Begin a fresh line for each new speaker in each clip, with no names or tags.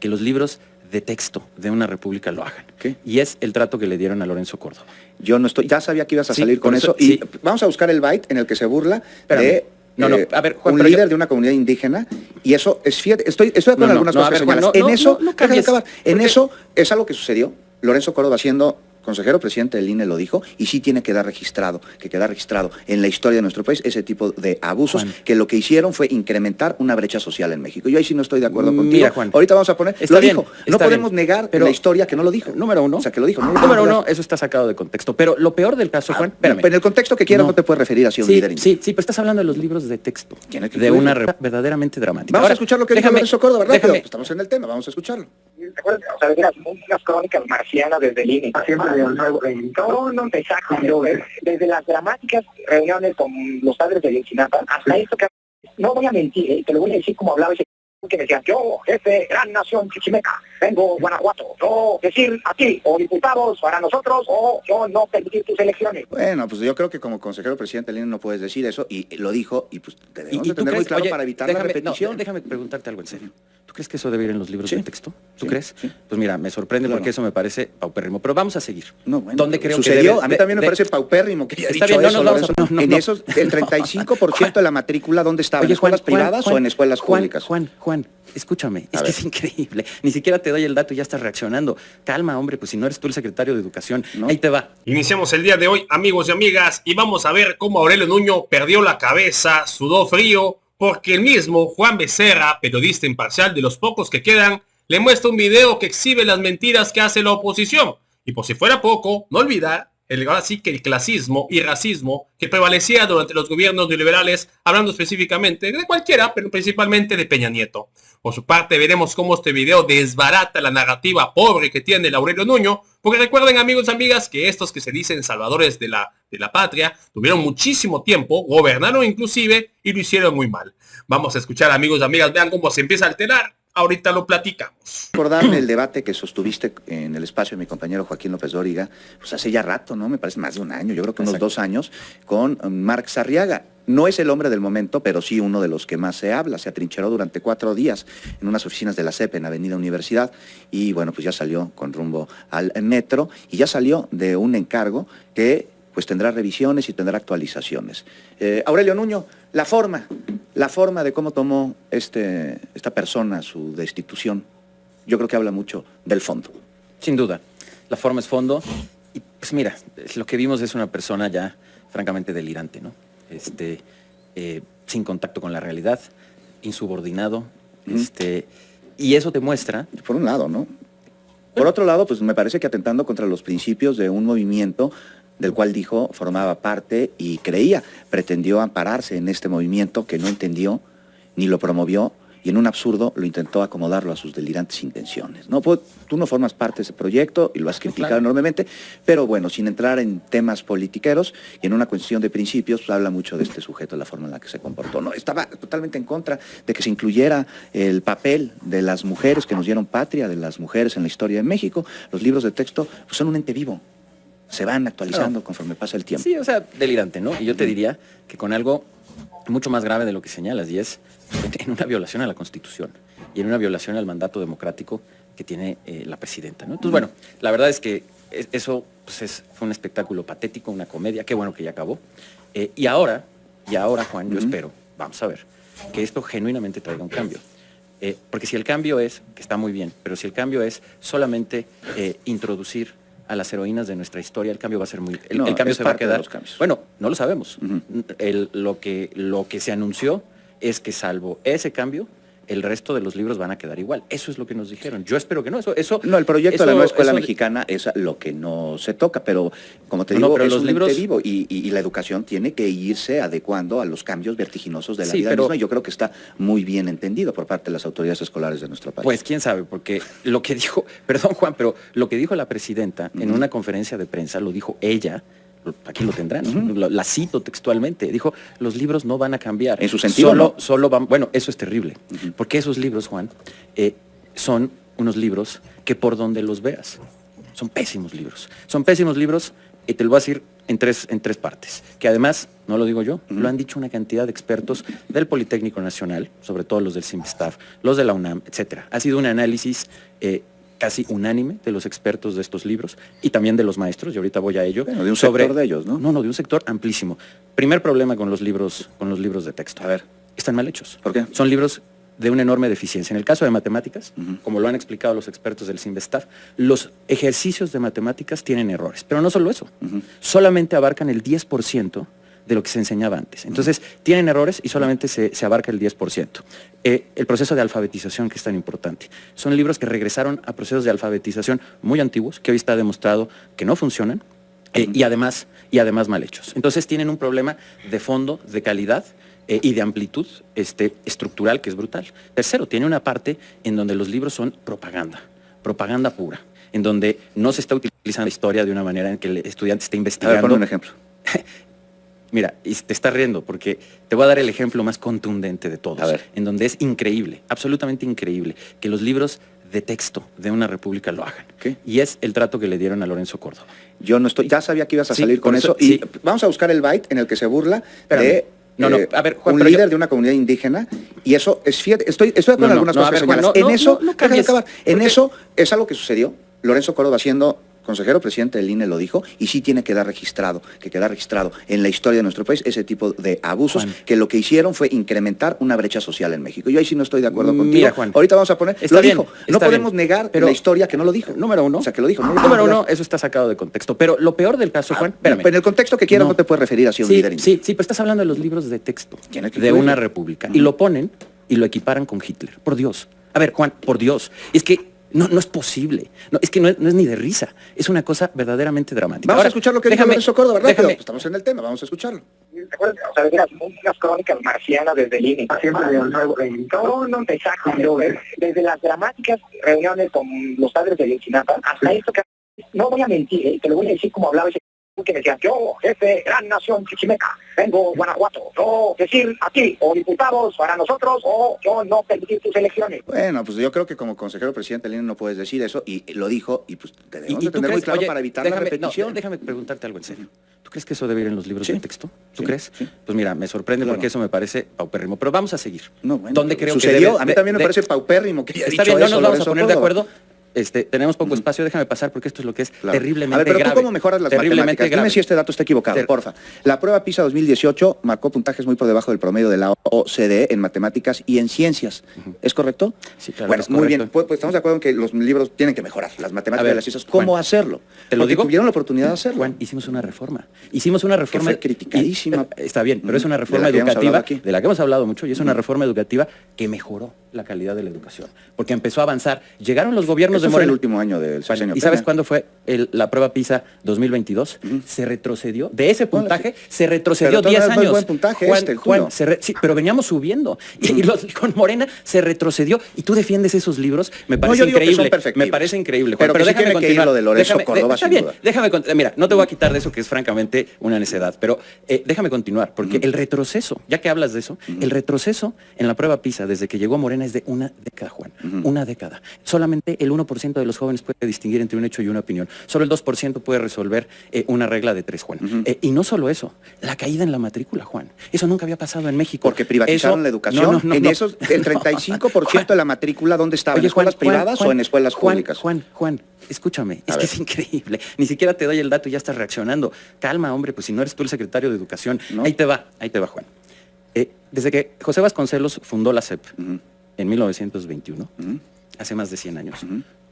que los libros de texto de una república lo hagan.
¿Qué?
Y es el trato que le dieron a Lorenzo Córdoba.
Yo no estoy, ya sabía que ibas a
Sí,
salir con
por
eso.
eso, sí.
Y vamos a buscar el byte en el que se burla
Espérame.
de
A ver, Juan,
un
pero
líder de una comunidad indígena. Y eso es, fíjate, estoy de acuerdo en algunas cosas
a ver,
que
Juan,
señalas.
no,
En eso,
no
déjame
cambies,
acabar. En
porque-
eso es algo que sucedió. Lorenzo Córdoba siendo consejero presidente del INE lo dijo, y sí tiene que quedar registrado en la historia de nuestro país ese tipo de abusos,
Juan,
que lo que hicieron fue incrementar una brecha social en México. Yo ahí sí no estoy de acuerdo contigo.
Mira, Juan,
Ahorita vamos a poner,
está
lo
bien,
dijo, no
está
podemos
bien,
negar
pero
la historia que no lo dijo.
Número uno.
O sea, que lo dijo. No lo
Número
podemos
uno,
negar.
eso está sacado de contexto. Pero lo peor del caso, Juan, espérame.
En el contexto que quieras no te puedes referir así a un líder indígena.
Sí, pero estás hablando de los libros de texto,
Tiene que
de
incluirlo.
una verdaderamente dramática.
Vamos
Ahora,
a escuchar lo que dijo
déjame-
Lorenzo Córdoba, ¿verdad?
déjame-
Estamos en el tema, vamos a escucharlo.
¿Te acuerdas? O sea, de unas crónicas marcianas desde el INE. Siempre de un nuevo no, exacto. Pero desde las dramáticas reuniones con los padres de Ayotzinapa hasta esto que... No voy a mentir, te lo voy a decir como hablaba ese que decía, yo, jefe, gran nación chichimeca, vengo Guanajuato, yo decir a ti, o diputados para nosotros, o yo no permitir tus elecciones.
Bueno, pues yo creo que como consejero presidente del INE no puedes decir eso, y lo dijo, y pues debemos de
tú
tener muy
crees?
claro
Oye,
para evitar la repetición.
No, déjame preguntarte algo en serio. ¿Tú crees que eso debe ir en los libros
Sí.
de texto? ¿Tú
Sí,
crees?
sí.
Pues mira, me sorprende
Claro.
porque eso me parece paupérrimo. Pero vamos a seguir.
No, bueno,
¿Dónde creo
sucedió?
que debe
A mí también me parece paupérrimo que haya
Está
dicho
bien, no
eso,
nos vamos
Lorenzo.
a- no,
En
no.
esos, el 35% de la matrícula, ¿dónde estaba? ¿En
Oye,
escuelas privadas o en escuelas
Juan,
públicas?
Juan, escúchame,
A
es que
ver.
es increíble. Ni siquiera te doy el dato y ya estás reaccionando. Calma, hombre, pues si no eres tú el secretario de Educación.
¿No?
Ahí te va.
Iniciamos el día de hoy, amigos y amigas, y vamos a ver cómo Aurelio Nuño perdió la cabeza, sudó frío, porque el mismo Juan Becerra, periodista imparcial de los pocos que quedan, le muestra un video que exhibe las mentiras que hace la oposición. Y por si fuera poco, no olvidar ahora sí que el clasismo y racismo que prevalecía durante los gobiernos neoliberales, hablando específicamente de cualquiera, pero principalmente de Peña Nieto. Por su parte, veremos cómo este video desbarata la narrativa pobre que tiene el Aurelio Nuño, porque recuerden, amigos y amigas, que estos que se dicen salvadores de la patria tuvieron muchísimo tiempo, gobernaron inclusive y lo hicieron muy mal. Vamos a escuchar, amigos y amigas, vean cómo se empieza a alterar. Ahorita lo platicamos.
Recordarme el debate que sostuviste en el espacio de mi compañero Joaquín López Dóriga, pues hace ya rato, ¿no? Me parece más de un año, yo creo que unos
Exacto.
2 años, con Marx Arriaga. No es el hombre del momento, pero sí uno de los que más se habla. Se atrincheró durante 4 días en unas oficinas de la CEP en Avenida Universidad y bueno, pues ya salió con rumbo al metro y ya salió de un encargo que pues tendrá revisiones y tendrá actualizaciones. Aurelio Nuño, la forma de cómo tomó esta persona su destitución, yo creo que habla mucho del fondo.
Sin duda. La forma es fondo. Y pues mira, lo que vimos es una persona ya francamente delirante, ¿no? Sin contacto con la realidad, insubordinado. Y eso te muestra...
Por un lado, ¿no? Por otro lado, pues me parece que atentando contra los principios de un movimiento del cual dijo formaba parte y pretendió ampararse en este movimiento que no entendió ni lo promovió y en un absurdo lo intentó acomodarlo a sus delirantes intenciones. No, pues, tú no formas parte de ese proyecto y lo has criticado
claro.
enormemente, pero bueno, sin entrar en temas politiqueros y en una cuestión de principios, pues habla mucho de este sujeto, la forma en la que se comportó. No, estaba totalmente en contra de que se incluyera el papel de las mujeres que nos dieron patria, de las mujeres en la historia de México. Los libros de texto pues, son un ente vivo. Se van actualizando conforme pasa el tiempo.
Sí, o sea, delirante, ¿no? Y yo te diría que con algo mucho más grave de lo que señalas, y es en una violación a la Constitución y en una violación al mandato democrático que tiene la presidenta, ¿no? Entonces, bueno, la verdad es que eso pues, fue un espectáculo patético, una comedia, qué bueno que ya acabó. Y ahora, Juan, yo espero, vamos a ver, que esto genuinamente traiga un cambio. Porque si el cambio es, que está muy bien, pero si el cambio es solamente introducir a las heroínas de nuestra historia, el cambio va a ser muy... El cambio
es
se va a
parte de
quedar...
los cambios.
Bueno, no lo sabemos. Lo que se anunció es que salvo ese cambio, el resto de los libros van a quedar igual. Eso es lo que nos dijeron. Yo espero que no.
No, el proyecto de la nueva escuela
eso-
mexicana es lo que no se toca, pero como te
No,
digo,
pero
es
los
un
libros-
ente vivo y la educación tiene que irse adecuando a los cambios vertiginosos de la
Sí,
vida
pero-
misma. Y yo creo que está muy bien entendido por parte de las autoridades escolares de nuestro país.
Pues quién sabe, porque lo que dijo, perdón Juan, pero lo que dijo la presidenta en una conferencia de prensa, lo dijo ella, aquí lo tendrán, la cito textualmente, dijo, los libros no van a cambiar.
En su sentido, ¿no?
Solo van, bueno, eso es terrible, porque esos libros, Juan, son unos libros que por donde los veas, son pésimos libros. Son pésimos libros, y te lo voy a decir en tres partes, que además, no lo digo yo, lo han dicho una cantidad de expertos del Politécnico Nacional, sobre todo los del CIMSTAF, los de la UNAM, etcétera. Ha sido un análisis casi unánime de los expertos de estos libros y también de los maestros, y ahorita voy a ello.
Bueno, de un sector de ellos, ¿no?
No, de un sector amplísimo. Primer problema con los libros de texto.
A ver.
Están mal hechos.
¿Por qué?
Son libros de una enorme deficiencia. En el caso de matemáticas, como lo han explicado los expertos del CIMSTAF, los ejercicios de matemáticas tienen errores, pero no solo eso, solamente abarcan el 10% de lo que se enseñaba antes. Entonces, tienen errores y solamente se abarca el 10%. El proceso de alfabetización, que es tan importante. Son libros que regresaron a procesos de alfabetización muy antiguos, que hoy está demostrado que no funcionan, y además mal hechos. Entonces, tienen un problema de fondo, de calidad, y de amplitud estructural que es brutal. Tercero, tiene una parte en donde los libros son propaganda pura, en donde no se está utilizando la historia de una manera en que el estudiante está investigando.
A ver, pon un ejemplo.
Mira, y te estás riendo porque te voy a dar el ejemplo más contundente de todos,
A ver.
en donde es increíble, absolutamente increíble, que los libros de texto de una república lo hagan.
¿Qué?
Y es el trato que le dieron a Lorenzo Córdoba.
Yo no estoy, ya sabía que ibas a
Sí,
salir con
por
eso.
eso,
Y
sí.
vamos a buscar el byte en el que se burla
Espérame.
de
No, a ver, Juan,
un
pero
líder de una comunidad indígena. Y eso es, fíjate, estoy de acuerdo en algunas cosas
a ver,
que
Juan,
señalas.
no,
En eso,
no
déjame
cambies,
acabar. En
porque-
eso es algo que sucedió. Lorenzo Córdoba, siendo consejero presidente del INE, lo dijo, y sí tiene que quedar registrado en la historia de nuestro país ese tipo de abusos,
Juan.
que lo que hicieron fue incrementar una brecha social en México. Yo ahí sí no estoy de acuerdo contigo.
Mira, Juan,
Ahorita vamos a poner,
está
lo
bien,
dijo.
está
No
bien,
podemos negar
pero-
la historia que no lo dijo.
Número uno.
O sea, que lo dijo. No lo
Número
podemos
uno,
negar.
eso está sacado de contexto. Pero lo peor del caso, Juan, espérame.
Pero en el contexto que quieras no te puedes referir así a un
Sí,
líder indígena.
sí, pero estás hablando de los libros de texto
Tienes que
de
incluirlo.
una república. Y lo ponen y lo equiparan con Hitler. Por Dios. A ver, Juan, por Dios. Es que no es posible. No, es que no es ni de risa. Es una cosa verdaderamente dramática.
Vamos
Ahora,
a escuchar lo que dijo
déjame-
Lorenzo Córdoba, rápido.
déjame-
Pues estamos en el tema, vamos a escucharlo.
¿Te acuerdas? O sea, de las muchas crónicas marcianas desde el INE. Siempre de nuevo. No, exacto. Pero desde las dramáticas reuniones con los padres de Ayotzinapa hasta esto que... No voy a mentir, te lo voy a decir como hablaba ese que me decía, yo, jefe, gran nación chichimeca, vengo Guanajuato, no decir aquí, o diputados para nosotros, o yo no permitir tus elecciones.
Bueno, pues yo creo que como consejero presidente del INE no puedes decir eso, y lo dijo, y pues debemos
¿Y
de
tú
tener muy
crees?
claro
Oye,
para evitar la
déjame-
repetición.
no, déjame preguntarte algo en serio. ¿Tú crees que eso debe ir en los libros
Sí.
de texto? ¿Tú
Sí,
crees?
sí.
Pues mira, me sorprende
Claro.
porque eso me parece paupérrimo. Pero vamos a seguir.
No, bueno,
¿Dónde
pero
creo que
sucedió?
debes
A mí también me parece paupérrimo que haya
Está
dicho
bien, no
eso
nos vamos a
Lorenzo
poner de
Córdoba.
acuerdo. Tenemos poco espacio, déjame pasar porque esto es lo que es
Claro.
terriblemente
A ver, pero
grave.
¿tú cómo mejoras las
terriblemente
matemáticas?
grave.
Dime si este dato está equivocado, porfa. La prueba PISA 2018 marcó puntajes muy por debajo del promedio de la OCDE en matemáticas y en ciencias. ¿Es correcto?
Sí, claro,
Bueno,
es
muy bien.
correcto.
Pues estamos de acuerdo en que los libros tienen que mejorar, las
A
matemáticas
ver,
y las ciencias. ¿Cómo
Juan,
hacerlo?
te lo
Porque
digo.
tuvieron la oportunidad de hacerlo.
Juan, hicimos una reforma. Hicimos una reforma...
fue criticadísima.
Está bien, pero es una
De la
reforma
que hemos hablado
educativa
aquí.
de la que hemos hablado mucho y es una reforma educativa que mejoró la calidad de la educación. Porque empezó a avanzar. Llegaron los gobiernos
Eso
de
fue el
Morena.
último año del
Juan,
sexenio
¿y sabes
Peña.
cuándo fue la prueba PISA 2022? Se retrocedió. De ese puntaje se retrocedió
Pero
10
todavía no es
años.
buen puntaje
Juan,
este, Julio.
sí, pero veníamos subiendo. Y con Morena se retrocedió. Y tú defiendes esos libros. Me
No,
parece
yo digo que son
increíble.
perfectibles.
Me parece increíble, Juan.
Pero que sí
déjame
tiene que ir
continuar.
lo de Lorenzo Córdoba,
está
sin
bien,
duda.
mira, no te voy a quitar de eso que es francamente una necedad, pero déjame continuar, porque el retroceso, ya que hablas de eso, el retroceso en la prueba PISA desde que llegó Morena es de una década, Juan, una década. Solamente el 1% de los jóvenes puede distinguir entre un hecho y una opinión. Solo el 2% puede resolver una regla de 3, Juan. Y no solo eso, la caída en la matrícula, Juan. Eso nunca había pasado en México.
Porque privatizaron
Eso-
la educación. En esos, el 35% de la matrícula, ¿dónde estaba? ¿En
Oye,
escuelas
Juan,
privadas
Juan,
o en escuelas
Juan,
públicas?
Juan, escúchame, es
A
que
ver.
es increíble. Ni siquiera te doy el dato y ya estás reaccionando. Calma, hombre, pues si no eres tú el secretario de Educación.
¿No?
Ahí te va, Juan. Desde que José Vasconcelos fundó la SEP en 1921, hace más de 100 años,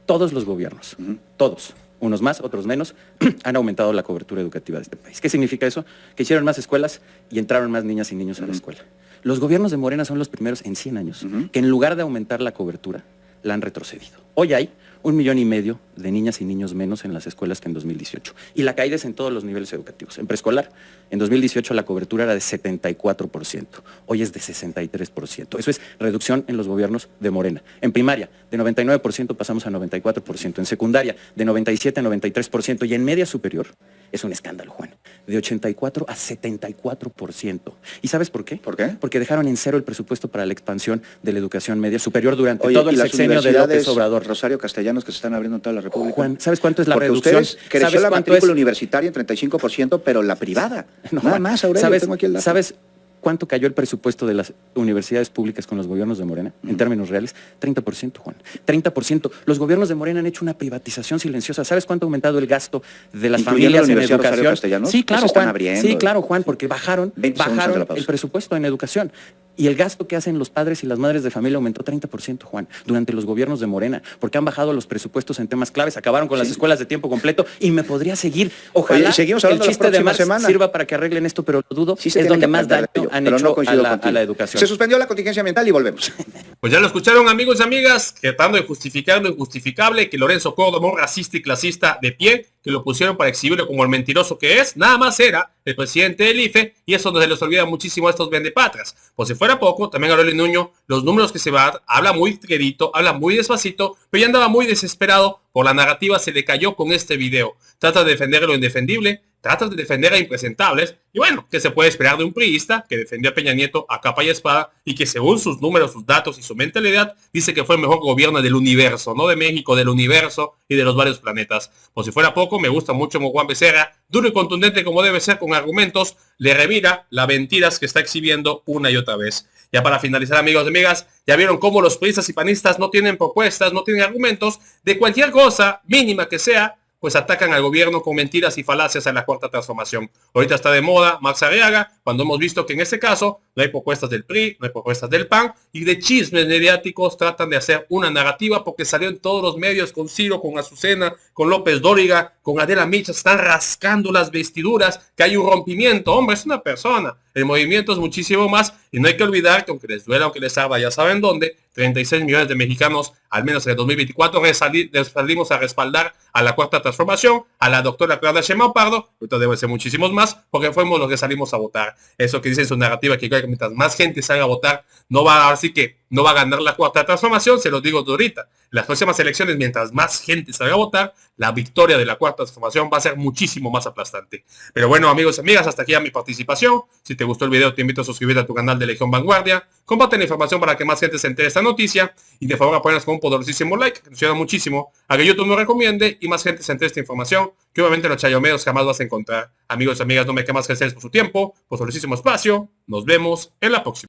todos los gobiernos, todos, unos más, otros menos, han aumentado la cobertura educativa de este país. ¿Qué significa eso? Que hicieron más escuelas y entraron más niñas y niños a la escuela. Los gobiernos de Morena son los primeros en 100 años que en lugar de aumentar la cobertura, la han retrocedido. Hoy hay 1,5 millones de niñas y niños menos en las escuelas que en 2018. Y la caída es en todos los niveles educativos. En preescolar, en 2018 la cobertura era de 74%. Hoy es de 63%. Eso es reducción en los gobiernos de Morena. En primaria, de 99% pasamos a 94%. En secundaria, de 97% a 93%. Y en media superior, Es un escándalo, Juan. De 84 a 74%. ¿Y sabes por qué?
¿Por qué?
Porque dejaron en cero el presupuesto para la expansión de la educación media superior durante
Oye,
todo el
¿y las
sexenio de
universidades,
López Obrador.
Rosario Castellanos, que se están abriendo en toda la República?
Juan, ¿sabes cuánto es la
Porque
reducción?
ustedes creció
¿Sabes
la
cuánto
matrícula
es?
universitaria en 35%, pero la privada.
No,
Nada
Juan,
más, Aurelio, tengo aquí el dato.
¿Sabes cuánto cayó el presupuesto de las universidades públicas con los gobiernos de Morena? En términos reales, 30%, Juan. 30%. Los gobiernos de Morena han hecho una privatización silenciosa. ¿Sabes cuánto ha aumentado el gasto de las
¿Incluyendo
familias
la
en
Universidad Rosario
educación?
Castellanos?
Sí, claro,
Pues están
Juan.
abriendo.
Sí, claro, Juan, porque bajaron
20 segundos antes de la pausa.
el presupuesto en educación. Y el gasto que hacen los padres y las madres de familia aumentó 30%, Juan, durante los gobiernos de Morena, porque han bajado los presupuestos en temas claves, acabaron con las escuelas de tiempo completo y me podría seguir. Ojalá
Oye, seguimos
el
hablando la
chiste de
próxima
Marx
semana.
sirva para que arreglen esto, pero lo dudo.
Sí se
Es
tiene
donde
que
más
aprender
daño
de ello,
han
pero
hecho
no coincido
a
contigo.
la educación.
Se suspendió la contingencia ambiental y volvemos.
Pues ya lo escucharon, amigos y amigas, tratando de justificar lo injustificable, que Lorenzo Córdoba, un racista y clasista de pie, que lo pusieron para exhibirlo como el mentiroso que es, nada más era el presidente del IFE, y eso no se les olvida muchísimo a estos vendepatras. Pues si fuera poco, también Aurelio Nuño, los números que se van, habla muy quedito, habla muy despacito, pero ya andaba muy desesperado por la narrativa, se le cayó con este video. Trata de defender lo indefendible, trata de defender a impresentables, y bueno, ¿qué se puede esperar de un priista que defendió a Peña Nieto a capa y espada y que según sus números, sus datos y su mentalidad, dice que fue el mejor gobierno del universo, no de México, del universo y de los varios planetas? Por si fuera poco, me gusta mucho como Juan Becerra, duro y contundente como debe ser con argumentos, le revira las mentiras que está exhibiendo una y otra vez. Ya para finalizar, amigos y amigas, ya vieron cómo los priistas y panistas no tienen propuestas, no tienen argumentos, de cualquier cosa mínima que sea, pues atacan al gobierno con mentiras y falacias a la cuarta transformación. Ahorita está de moda Max Arriaga, cuando hemos visto que en este caso no hay propuestas del PRI, no hay propuestas del PAN, y de chismes mediáticos tratan de hacer una narrativa porque salió en todos los medios con Ciro, con Azucena, con López Dóriga, con Adela Micha, están rascando las vestiduras, que hay un rompimiento. Hombre, es una persona. El movimiento es muchísimo más, y no hay que olvidar que aunque les duela, aunque les arda, ya saben dónde, 36 millones de mexicanos, al menos en el 2024, salimos a respaldar a la cuarta transformación, a la doctora Claudia Sheinbaum Pardo, ahorita deben ser muchísimos más, porque fuimos los que salimos a votar. Eso que dice en su narrativa, que mientras más gente salga a votar, no va a ganar la cuarta transformación, se los digo de ahorita. En las próximas elecciones, mientras más gente salga a votar, la victoria de la cuarta transformación va a ser muchísimo más aplastante. Pero bueno, amigos y amigas, hasta aquí ya mi participación. Si te gustó el video, te invito a suscribirte a tu canal de Legión Vanguardia. Comparte la información para que más gente se entere de esta noticia. Y de favor apoyarnos con un poderosísimo like, que nos ayuda muchísimo a que YouTube nos recomiende y más gente se entere de esta información, que obviamente en los chayomeos jamás vas a encontrar. Amigos y amigas, no me quemas que por su tiempo, por su poderosísimo espacio. Nos vemos en la próxima.